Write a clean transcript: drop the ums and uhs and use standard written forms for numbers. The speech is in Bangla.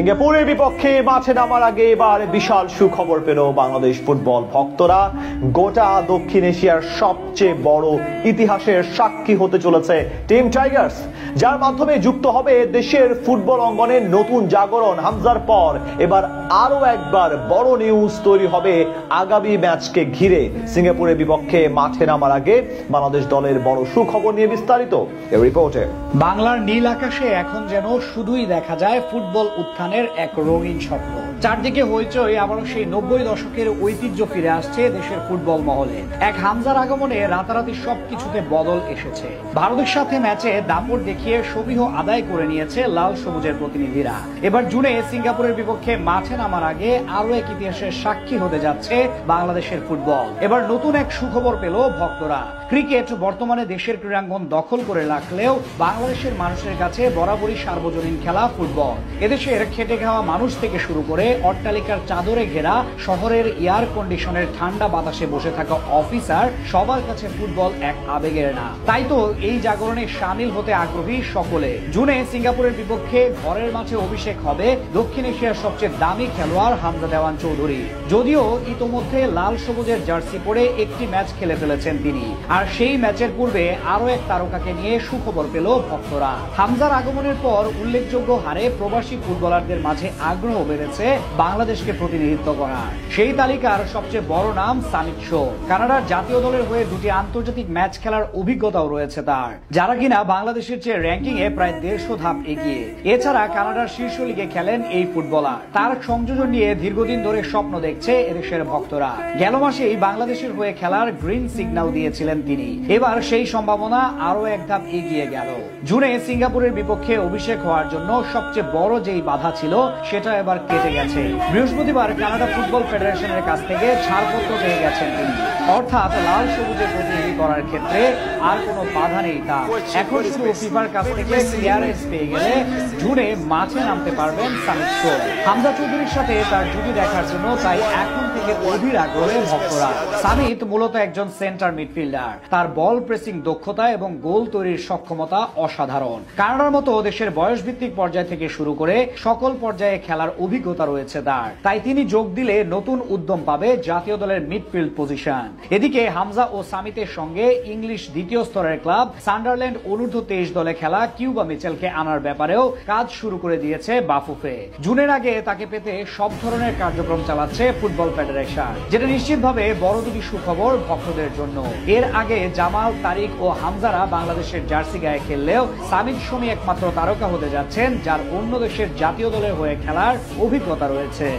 সিঙ্গাপুরের বিপক্ষে মাঠে নামার আগে এবার বিশাল সুখবর পেল বাংলাদেশ ফুটবল ভক্তরা। গোটা দক্ষিণ এশিয়ার সবচেয়ে বড় ইতিহাসের সাক্ষী হতে চলেছে টিম টাইগার্স, যার মাধ্যমে যুক্ত হবে দেশের ফুটবল অঙ্গনের নতুন জাগরণ। হামজার পর এবার আরো একবার বড় নিউজ তৈরি হবে আগামী ম্যাচকে ঘিরে। সিঙ্গাপুরের বিপক্ষে মাঠে নামার আগে বাংলাদেশ দলের বড় সুখবর নিয়ে বিস্তারিত এই রিপোর্টে। বাংলার নীল আকাশে এখন যেন শুধুই দেখা যায় ফুটবল উত্থানের এক রঙিন স্বপ্ন। চারদিকে হইচই, আবারও সেই 90 দশকের ঐতিহ্য ফিরে আসছে দেশের ফুটবল মহলে। এক হামজার আগমনে রাতারাতি সবকিছুতে বদল এসেছে। ভারতের সাথে ম্যাচে দাপট দেখিয়ে সমীহ আদায় করে নিয়েছে লাল সবুজের প্রতিনিধিরা। এবার জুনে সিঙ্গাপুরের বিপক্ষে মাঠে নামার আগে আরো এক ইতিহাসের সাক্ষী হতে যাচ্ছে বাংলাদেশের ফুটবল। এবার নতুন এক সুখবর পেল ভক্তরা। ক্রিকেট বর্তমানে দেশের ক্রীড়াঙ্গন দখল করে রাখলেও বাংলাদেশের মানুষের কাছে বরাবরই সার্বজনীন খেলা ফুটবল। এদেশের খেটে খাওয়া মানুষ থেকে শুরু করে অট্টালিকার চাদরে ঘেরা শহরের এয়ার কন্ডিশনের ঠান্ডা বাতাসে বসে থাকা অফিসার, সবার কাছে ফুটবল এক আবেগের না। তাই তো এই জাগরণে সামিল হতে আগ্রহী সকলে। জুনে সিঙ্গাপুরের বিপক্ষে ঘরের মাঠে অভিষেক হবে দক্ষিণ এশিয়ার সবচেয়ে দামি খেলোয়াড় হামজা দেওয়ান চৌধুরী। যদিও ইতোমধ্যে লাল সবুজের জার্সি পরে একটি ম্যাচ খেলে ফেলেছেন তিনি, আর সেই ম্যাচের পূর্বে আরো এক তারকাকে নিয়ে সুখবর পেল ভক্তরা। হামজার আগমনের পর উল্লেখযোগ্য হারে প্রবাসী ফুটবলারদের মাঝে আগ্রহ বেড়েছে বাংলাদেশকে প্রতিনিধিত্ব করা। সেই তালিকার সবচেয়ে বড় নাম সামিত শো। কানাডার জাতীয় দলের হয়ে দুটি আন্তর্জাতিক ম্যাচ খেলার অভিজ্ঞতাও রয়েছে তার, যারা কিনা বাংলাদেশের চেয়ে র্যাঙ্কিং এ প্রায় 150 ধাপ এগিয়ে। এছাড়া কানাডার শীর্ষ লিগে খেলেন এই ফুটবলার। তার সংযোজন নিয়ে দীর্ঘদিন ধরে স্বপ্ন দেখছে এদেশের ভক্তরা। গেল মাসেই বাংলাদেশের হয়ে খেলার গ্রিন সিগন্যাল দিয়েছিলেন তিনি। এবার সেই সম্ভাবনা আরো এক ধাপ এগিয়ে গেল। জুনে সিঙ্গাপুরের বিপক্ষে অভিষেক হওয়ার জন্য সবচেয়ে বড় যেই বাধা ছিল সেটা এবার কেটে গেছে। বৃহস্পতিবার কানাডা ফুটবল ফেডারেশনের কাছ থেকে ছাড়পত্র পেয়ে গেছেন তিনি। অর্থাৎ লাল সবুজের প্রতিনিধি করার ক্ষেত্রে আর কোনো বাধা নেই তার। এখন শুধু ফিফার কাছ থেকে ক্লিয়ারেন্স পেয়ে গেলে জুনে মাঠে নামতে পারবেন সামিত শো। হামজা চৌধুরীর সাথে তার জুটি দেখার জন্য তাই এখন থেকে অধীর আগ্রহে ভক্তরা। সামিত মূলত একজন সেন্টার মিডফিল্ডার। তার বল প্রেসিং দক্ষতা এবং গোল তৈরির সক্ষমতা অসাধারণ। কানাডার মতো দেশের বয়সভিত্তিক পর্যায় থেকে শুরু করে সকল পর্যায়ে খেলার অভিজ্ঞতা রয়েছে তার। তাই তিনি যোগ দিলে নতুন উদ্যম পাবে জাতীয় দলের মিডফিল্ড পজিশন। এদিকে হামজা ও সামিতের সঙ্গে ইংলিশ দ্বিতীয় স্তরের ক্লাব সান্ডারল্যান্ড অনূর্ধ্ব 23 দলে খেলা কিউবা মিচেলকে আনার ব্যাপারেও কাজ শুরু করে দিয়েছে বাফুফে। জুনের আগে তাকে পেতে সব ধরনের কার্যক্রম চালাচ্ছে ফুটবল ফেডারেশন, যেটা নিশ্চিতভাবে বড় দুটি সুখবর ভক্তদের জন্য। এর আগে জামাল, তারিক ও হামজারা বাংলাদেশের জার্সি গায়ে খেললেও সামিত শোমি একমাত্র তারকা হতে যাচ্ছেন যার অন্য দেশের জাতীয় দলের হয়ে খেলার অভিজ্ঞতা রয়েছে।